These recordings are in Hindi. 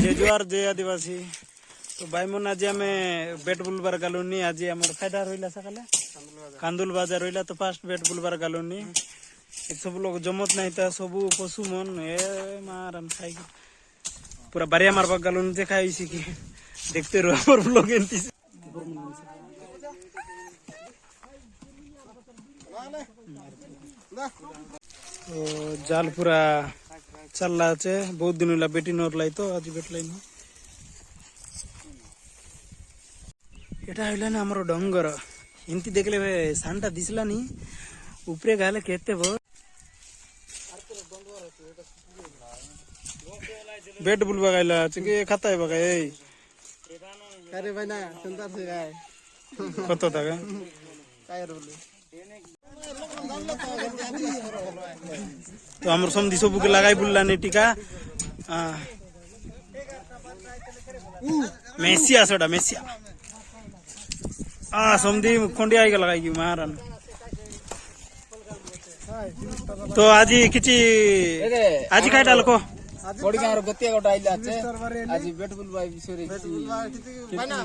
जे जुआर जे आदिवासी तो भाई मन आज आम बेट बुलबार गलुनी आज आम फायदा रहा सकाले कांदुल बाजार रहा तो फास्ट बेट बुलबार गलुनी सब लोग जमत नहीं था सब पशु मन ए मारन खाई पूरा बारिया मारबा गलुनी जे खाई कि देखते रहो लोग एंती तो जाल पूरा चल रहा है बहुत दिन होला बेटी नोर लाई तो आज बेट लाई एटा हइला ना हमरो डंगर एंती देखले सानटा दिसला नी ऊपरे गाले केते बहुत बेट बुलबा गायला चके खाता है बगा ए अरे भाई ना सुनता से गाय कत था काय रोले तो हमर समधी सब के लगाई बुल्ला ने टीका मेसिया सोडा मेसिया समधी खंडिया आइगा लगाई की मारन तो आज किछि आज खाइ डालको बड़ी गाँव गतिया गोटा आइला আছে আজি বেট বুলবা বিশরে মানা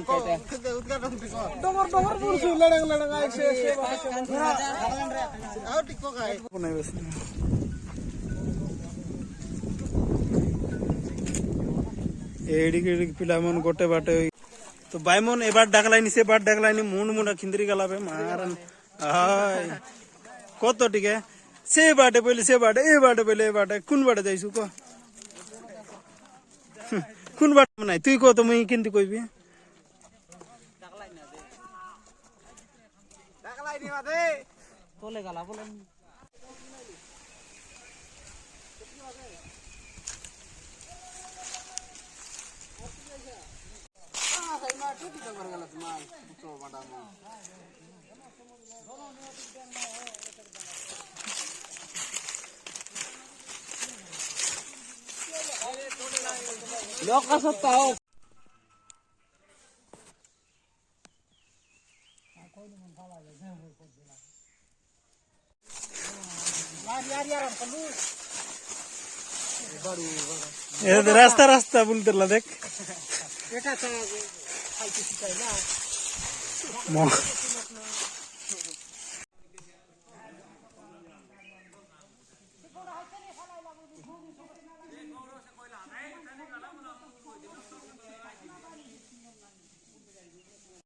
উদ্ঘাটন ডমর ডমর পুরসু লড়ং লড়ং আইছে আও টিকো খায় নাই বস एडी पिला मन गोटे बाटे तो बायमन एबार डाकलाइनी से बार डाकलाइनी मुंड मुंडा खिंदरी गलाबे मारन हाय कत टिके से बाटे पहिले से बाटे ए बाटे पहिले ए बाटे कुन बाटे जाइसु को कुन बाटे बनाइ तुई को तो मुई किंती कोइबी ডাকলাইনি মাদে তোলে গলা বলেন लोग का सकता हो रास्ता रास्ता बोलते देख